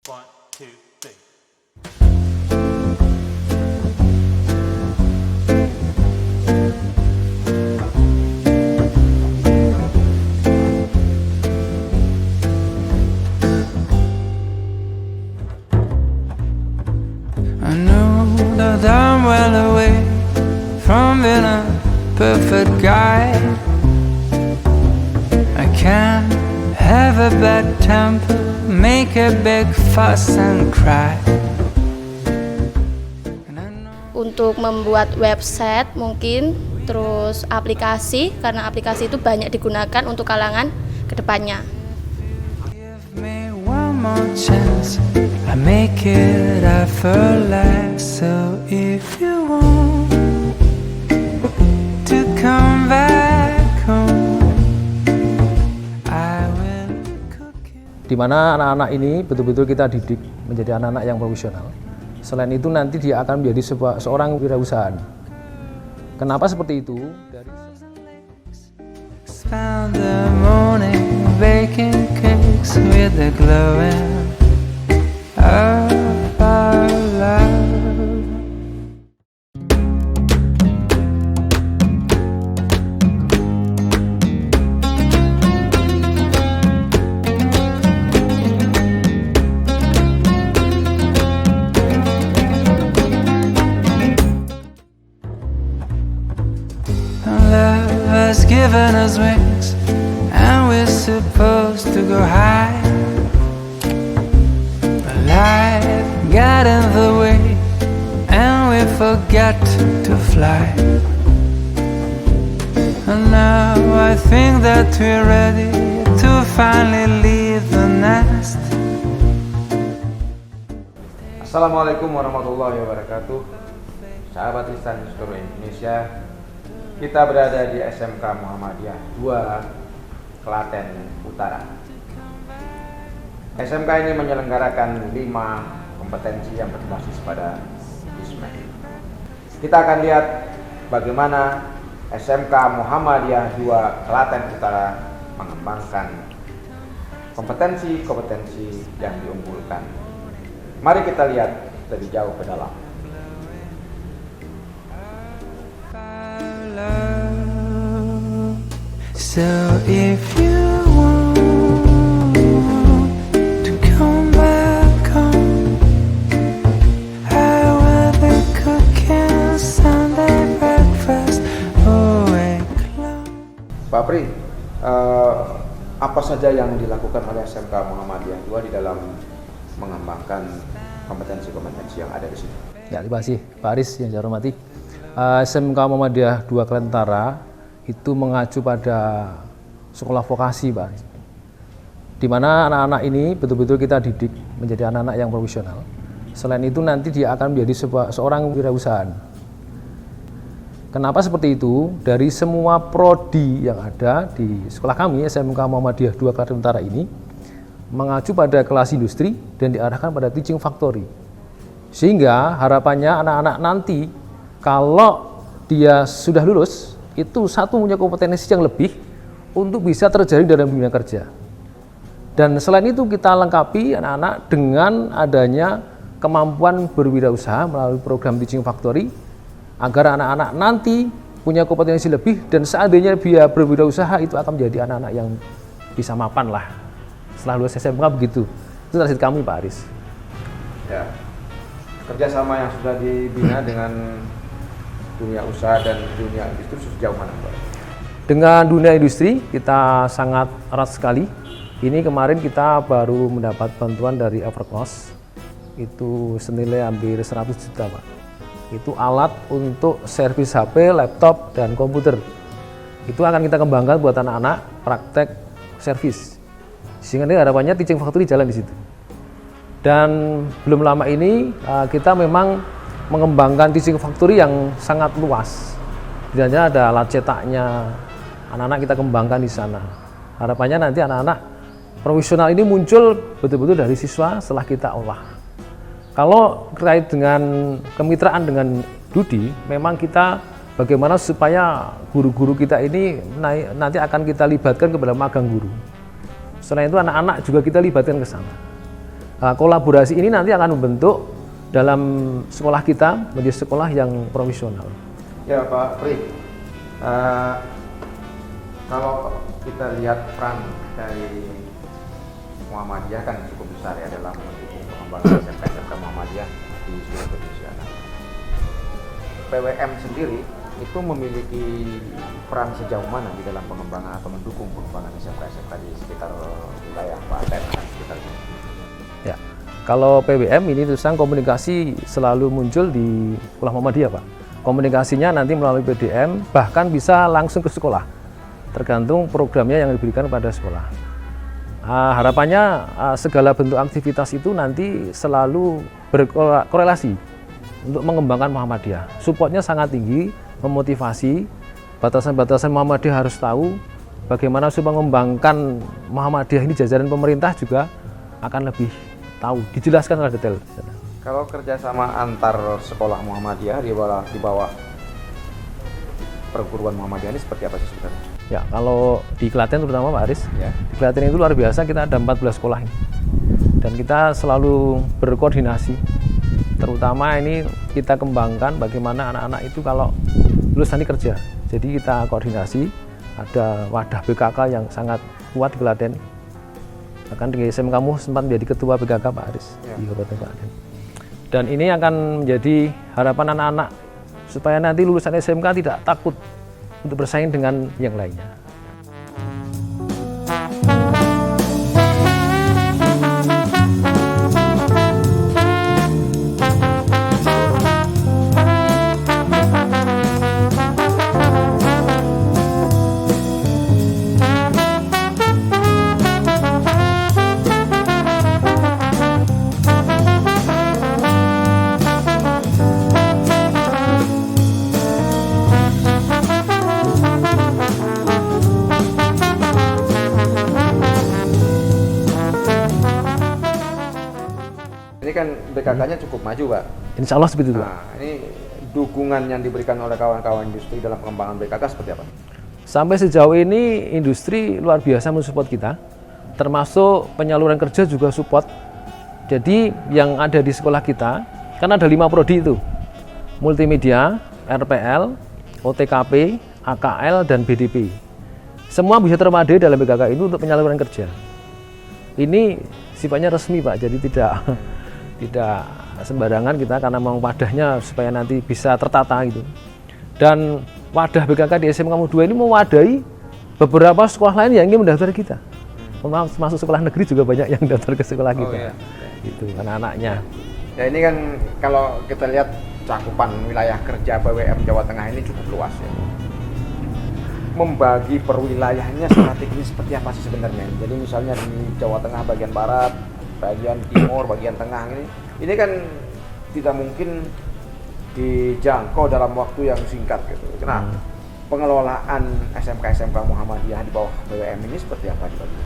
One, two, three. I know that I'm well away from being a perfect guy. I can't have a bad temper, make a big fuss and cry. And I know Untuk membuat website mungkin, terus aplikasi, karena aplikasi itu banyak digunakan untuk kalangan kedepannya. give me one more chance, I make it effortless. So if you want to come back home, I will cook it. Di mana anak-anak ini betul-betul kita didik menjadi anak-anak yang profesional. Selain itu nanti dia akan menjadi seorang wirausahaan. Kenapa seperti itu? Spend the morning baking cakes with the glowing of our love. Love has given us wings, and we're supposed to go high. But life got in the way, and we forgot to fly. And now I think that we're ready to finally leave the nest. Assalamualaikum warahmatullahi wabarakatuh. Sahabat Lisan Seluruh Indonesia, kita berada di SMK Muhammadiyah 2 Klaten Utara. SMK ini menyelenggarakan 5 kompetensi yang berbasis pada ISMEK. Kita akan lihat bagaimana SMK Muhammadiyah 2 Klaten Utara mengembangkan kompetensi-kompetensi yang diunggulkan. Mari kita lihat lebih jauh ke dalam. So if you want to come back home, I will be cooking Sunday breakfast. Oh, Pak Pri, apa saja yang dilakukan oleh SMK Muhammadiyah 2 di dalam mengembangkan kompetensi-kompetensi yang ada di sini? Ya, terima kasih Pak Aris yang saya hormati. SMK Muhammadiyah 2 Klaten Utara itu mengacu pada sekolah vokasi, Pak Aris. Di mana anak-anak ini betul-betul kita didik menjadi anak-anak yang profesional. Selain itu nanti dia akan menjadi seorang wirausahaan. Kenapa seperti itu? Dari semua prodi yang ada di sekolah kami, SMK Muhammadiyah 2 Klaten Utara ini mengacu pada kelas industri dan diarahkan pada teaching factory. Sehingga harapannya anak-anak nanti kalau dia sudah lulus, itu satu punya kompetensi yang lebih untuk bisa terjadi dalam dunia kerja. Dan selain itu kita lengkapi anak-anak dengan adanya kemampuan berwirausaha melalui program Teaching Factory agar anak-anak nanti punya kompetensi lebih dan seandainya dia berwirausaha itu akan menjadi anak-anak yang bisa mapan lah. Setelah lulus SMK begitu. Itu target kami, Pak Aris. Ya, kerjasama yang sudah dibina dengan dunia usaha dan dunia industri sejauh mana, Pak? Dengan dunia industri kita sangat erat sekali. Ini kemarin kita baru mendapat bantuan dari Evercost, itu senilai hampir 100 juta, Pak. Itu alat untuk servis HP, laptop, dan komputer. Itu akan kita kembangkan buat anak-anak praktek servis. Sehingga ini harapannya teaching factory jalan di situ. Dan belum lama ini kita memang mengembangkan teaching factory yang sangat luas. Di dalamnya ada alat cetaknya, anak-anak kita kembangkan di sana. Harapannya nanti anak-anak profesional ini muncul betul-betul dari siswa setelah kita olah. Kalau terkait dengan kemitraan dengan Dudi, memang kita bagaimana supaya guru-guru kita ini nanti akan kita libatkan kepada magang guru. Selain itu anak-anak juga kita libatkan ke sana. kolaborasi ini nanti akan membentuk dalam sekolah kita menjadi sekolah yang profesional. Ya Pak Pri, kalau kita lihat peran dari Muhammadiyah kan cukup besar ya dalam mendukung pengembangan SMK Muhammadiyah di seluruh Indonesia. Nah, PWM sendiri itu memiliki peran sejauh mana di dalam pengembangan atau mendukung pengembangan SMK di sekitar wilayah Klaten dan sekitarnya? Ya, kalau PWM ini terus terang komunikasi selalu muncul di sekolah Muhammadiyah, Pak. Komunikasinya nanti melalui PDM, bahkan bisa langsung ke sekolah, tergantung programnya yang diberikan pada sekolah. Harapannya segala bentuk aktivitas itu nanti selalu berkorelasi untuk mengembangkan Muhammadiyah. Supportnya sangat tinggi, memotivasi, batasan-batasan Muhammadiyah harus tahu, bagaimana supaya mengembangkan Muhammadiyah ini jajaran pemerintah juga akan lebih tahu, dijelaskan secara detail. Kalau kerjasama antar sekolah Muhammadiyah di bawah perguruan Muhammadiyah ini seperti apa sih sebenarnya? Ya, kalau di Klaten terutama Pak Aris, Ya. di Klaten itu luar biasa, kita ada 14 sekolah ini. Dan kita selalu berkoordinasi, terutama ini kita kembangkan bagaimana anak-anak itu kalau lulus nanti kerja. Jadi kita koordinasi, ada wadah BKK yang sangat kuat di Klaten. Bahkan di SMK kamu sempat menjadi ketua BKK Pak Aris di Kabupaten Klaten. Dan ini akan menjadi harapan anak-anak supaya nanti lulusan SMK tidak takut untuk bersaing dengan yang lainnya. Ini kan BKK-nya cukup maju, Pak. Insya Allah seperti itu. Nah, ini dukungan yang diberikan oleh kawan-kawan industri dalam pengembangan BKK seperti apa? Sampai sejauh ini industri luar biasa mensupport kita, termasuk penyaluran kerja juga support. Jadi yang ada di sekolah kita, kan ada 5 prodi itu, multimedia, RPL, OTKP, AKL, dan BDP. Semua bisa terpadu dalam BKK itu untuk penyaluran kerja. Ini sifatnya resmi Pak, jadi tidak sembarangan kita karena memang wadahnya supaya nanti bisa tertata gitu. Dan wadah BKK di SMK 2 ini mewadahi beberapa sekolah lain yang ingin mendaftar kita. Masuk sekolah negeri juga banyak yang daftar ke sekolah kita. Iya. Itu anak-anaknya. Ya ini kan kalau kita lihat cakupan wilayah kerja PWM Jawa Tengah ini cukup luas ya. Membagi perwilayahnya strateginya seperti apa sih sebenarnya? Jadi misalnya di Jawa Tengah bagian barat, bagian timur, bagian tengah ini kan tidak mungkin dijangkau dalam waktu yang singkat gitu. Nah, pengelolaan SMK Muhammadiyah di bawah PWM ini seperti apa dibagi?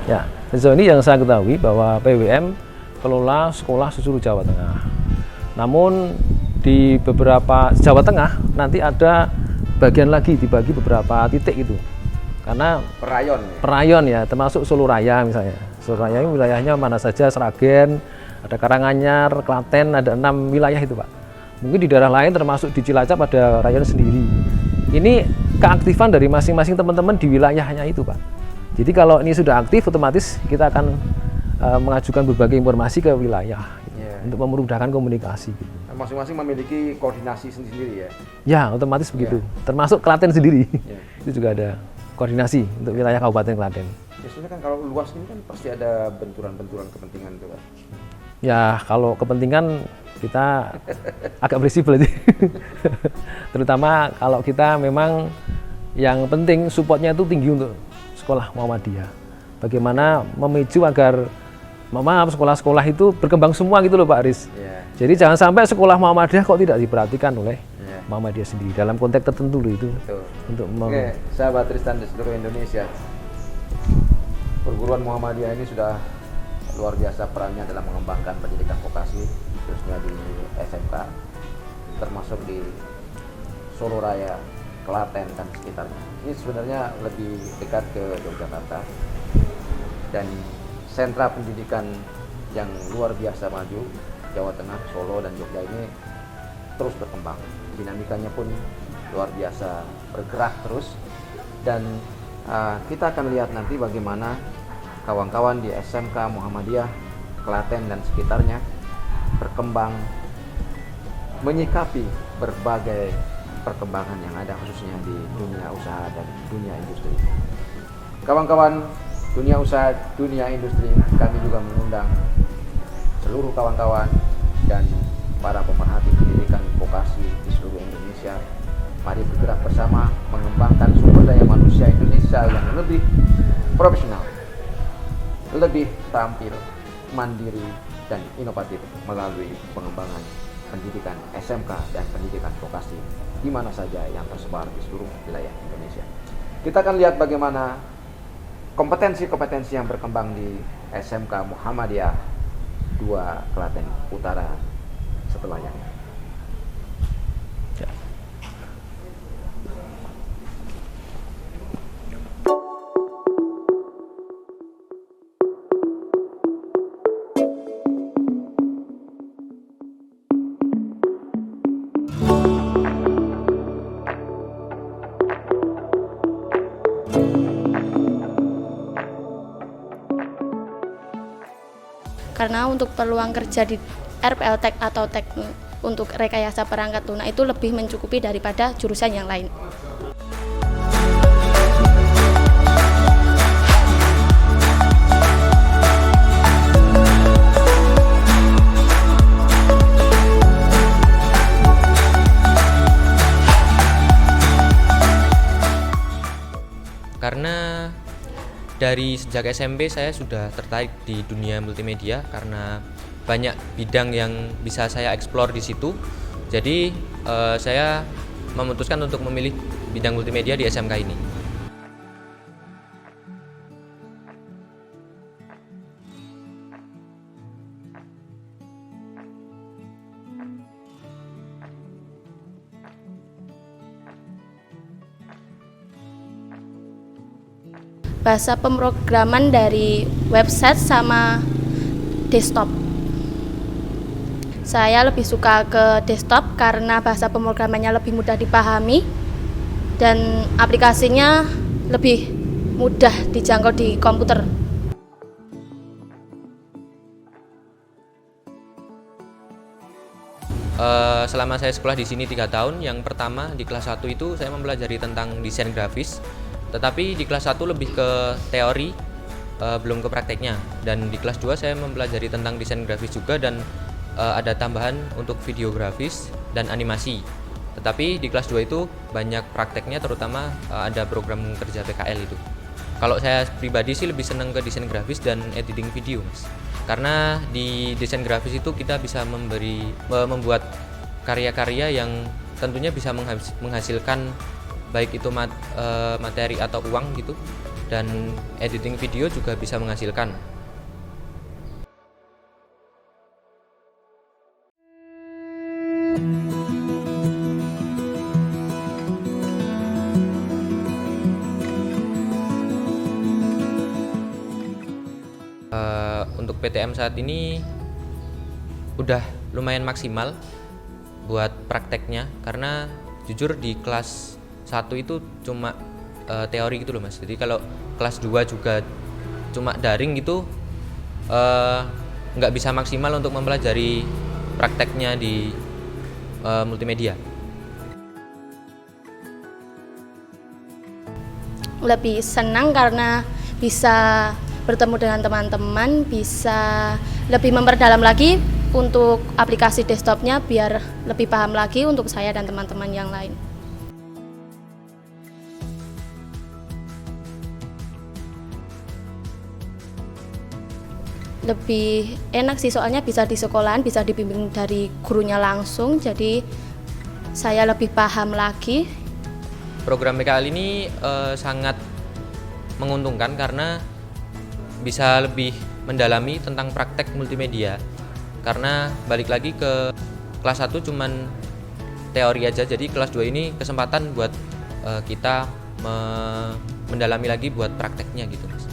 Ya, sejauh ini yang saya ketahui bahwa PWM kelola sekolah seluruh Jawa Tengah. Namun di beberapa Jawa Tengah nanti ada bagian lagi dibagi beberapa titik itu. Karena Perayon ya? perayon ya, termasuk Solo Raya misalnya. Solo Raya ini wilayahnya mana saja, Sragen, ada Karanganyar, Klaten, ada 6 wilayah itu Pak. Mungkin di daerah lain termasuk di Cilacap ada rayon sendiri. Ini keaktifan dari masing-masing teman-teman di wilayahnya itu Pak. Jadi kalau ini sudah aktif, otomatis kita akan mengajukan berbagai informasi ke wilayah gitu, untuk memudahkan komunikasi. Gitu. Masing-masing memiliki koordinasi sendiri ya? Ya, otomatis begitu. Termasuk Klaten sendiri. Itu juga ada koordinasi untuk wilayah Kabupaten Klaten. Biasanya kan kalau luas ini kan pasti ada benturan-benturan kepentingan itu Pak. Ya, kalau kepentingan kita agak fleksibel aja. Terutama kalau kita memang yang penting supportnya itu tinggi untuk sekolah Muhammadiyah. Bagaimana memicu agar sekolah-sekolah itu berkembang semua gitu loh Pak Aris. Jadi jangan sampai sekolah Muhammadiyah kok tidak diperhatikan oleh Muhammadiyah sendiri dalam konteks tertentu loh itu. Betul. Untuk Oke, sahabat Tristan di seluruh Indonesia, perguruan Muhammadiyah ini sudah luar biasa perannya dalam mengembangkan pendidikan vokasi, khususnya di SMK, termasuk di Solo Raya, Klaten dan sekitarnya. Ini sebenarnya lebih dekat ke Yogyakarta dan sentra pendidikan yang luar biasa maju. Jawa Tengah, Solo, dan Jogja ini terus berkembang. Dinamikanya pun luar biasa bergerak terus. Dan kita akan lihat nanti bagaimana kawan-kawan di SMK Muhammadiyah Klaten dan sekitarnya berkembang menyikapi berbagai perkembangan yang ada khususnya di dunia usaha dan dunia industri. Kawan-kawan dunia usaha, dunia industri, kami juga mengundang seluruh kawan-kawan dan para pemerhati pendidikan vokasi di seluruh Indonesia. Mari bergerak bersama mengembangkan sumber daya manusia Indonesia yang lebih profesional, lebih terampil, mandiri, dan inovatif melalui pengembangan pendidikan SMK dan pendidikan vokasi di mana saja yang tersebar di seluruh wilayah Indonesia. Kita akan lihat bagaimana kompetensi-kompetensi yang berkembang di SMK Muhammadiyah 2 Klaten Utara setelah yang karena untuk peluang kerja di RPL Tech atau teknik untuk rekayasa perangkat lunak itu lebih mencukupi daripada jurusan yang lain. Karena dari sejak SMP saya sudah tertarik di dunia multimedia karena banyak bidang yang bisa saya eksplor di situ. Jadi saya memutuskan untuk memilih bidang multimedia di SMK ini. Bahasa pemrograman dari website sama desktop. Saya lebih suka ke desktop karena bahasa pemrogramannya lebih mudah dipahami dan aplikasinya lebih mudah dijangkau di komputer. Selama saya sekolah di sini 3 tahun, yang pertama di kelas 1 itu saya mempelajari tentang desain grafis. Tetapi di kelas 1 lebih ke teori, belum ke prakteknya. Dan di kelas 2 saya mempelajari tentang desain grafis juga dan ada tambahan untuk videografis dan animasi. Tetapi di kelas 2 itu banyak prakteknya, terutama ada program kerja PKL itu. Kalau saya pribadi sih lebih senang ke desain grafis dan editing video, Mas. Karena di desain grafis itu kita bisa membuat karya-karya yang tentunya bisa menghasilkan baik itu materi atau uang gitu, dan editing video juga bisa menghasilkan. Untuk PTM saat ini udah lumayan maksimal buat prakteknya, karena jujur di kelas 1 itu cuma teori gitu loh, Mas. Jadi kalau kelas 2 juga cuma daring gitu, nggak bisa maksimal untuk mempelajari prakteknya di multimedia. Lebih senang karena bisa bertemu dengan teman-teman, bisa lebih memperdalam lagi untuk aplikasi desktopnya biar lebih paham lagi untuk saya dan teman-teman yang lain. Lebih enak sih, soalnya bisa di sekolahan, bisa dibimbing dari gurunya langsung, jadi saya lebih paham lagi. Program PKL ini sangat menguntungkan karena bisa lebih mendalami tentang praktek multimedia. Karena balik lagi ke kelas 1 cuman teori aja, jadi kelas 2 ini kesempatan buat kita mendalami lagi buat prakteknya gitu, Mas.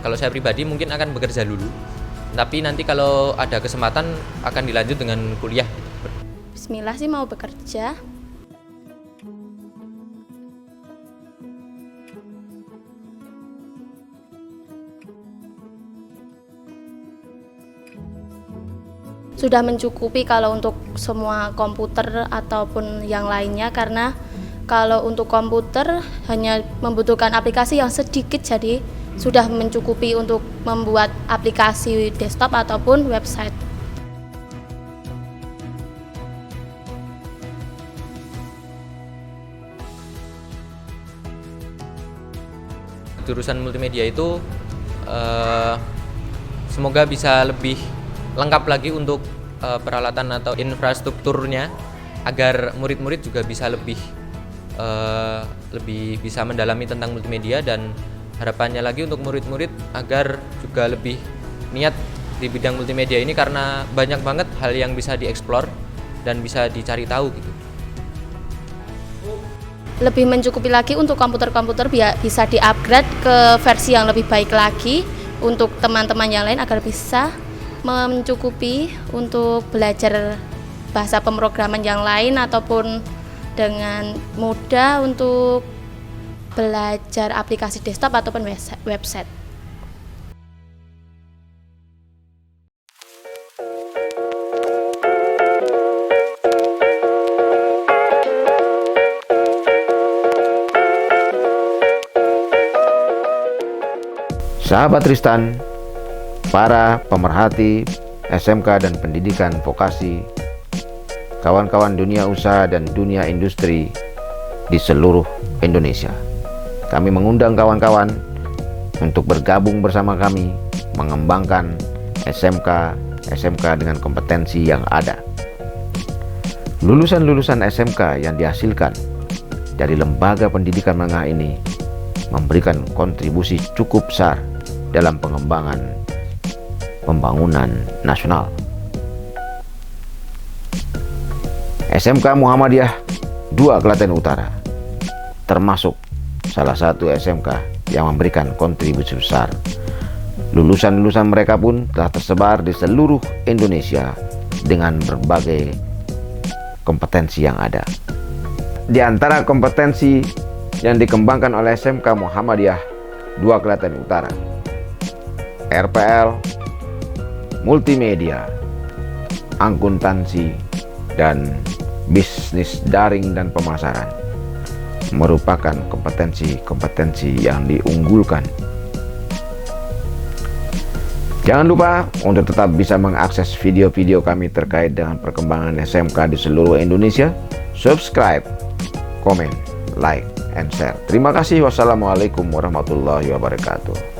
Kalau saya pribadi mungkin akan bekerja dulu, tapi nanti kalau ada kesempatan akan dilanjut dengan kuliah. Bismillah sih mau bekerja. Sudah mencukupi kalau untuk semua komputer ataupun yang lainnya, karena kalau untuk komputer hanya membutuhkan aplikasi yang sedikit, jadi sudah mencukupi untuk membuat aplikasi desktop ataupun website. Jurusan multimedia itu semoga bisa lebih lengkap lagi untuk peralatan atau infrastrukturnya, agar murid-murid juga bisa lebih bisa mendalami tentang multimedia, dan harapannya lagi untuk murid-murid agar juga lebih niat di bidang multimedia ini, karena banyak banget hal yang bisa dieksplor dan bisa dicari tahu gitu. Lebih mencukupi lagi untuk komputer-komputer bisa di-upgrade ke versi yang lebih baik lagi untuk teman-teman yang lain, agar bisa mencukupi untuk belajar bahasa pemrograman yang lain ataupun dengan mudah untuk belajar aplikasi desktop ataupun website. Sahabat Tristan, para pemerhati SMK dan pendidikan vokasi, kawan-kawan dunia usaha dan dunia industri di seluruh Indonesia, kami mengundang kawan-kawan untuk bergabung bersama kami mengembangkan SMK dengan kompetensi yang ada. Lulusan-lulusan SMK yang dihasilkan dari lembaga pendidikan menengah ini memberikan kontribusi cukup besar dalam pengembangan pembangunan nasional. SMK Muhammadiyah 2 Klaten Utara termasuk salah satu SMK yang memberikan kontribusi besar. Lulusan-lulusan mereka pun telah tersebar di seluruh Indonesia dengan berbagai kompetensi yang ada. Di antara kompetensi yang dikembangkan oleh SMK Muhammadiyah 2 Klaten Utara, RPL, multimedia, akuntansi, dan bisnis daring dan pemasaran merupakan kompetensi-kompetensi yang diunggulkan. Jangan lupa untuk tetap bisa mengakses video-video kami terkait dengan perkembangan SMK di seluruh Indonesia. Subscribe, komen, like, and share. Terima kasih. Wassalamualaikum warahmatullahi wabarakatuh.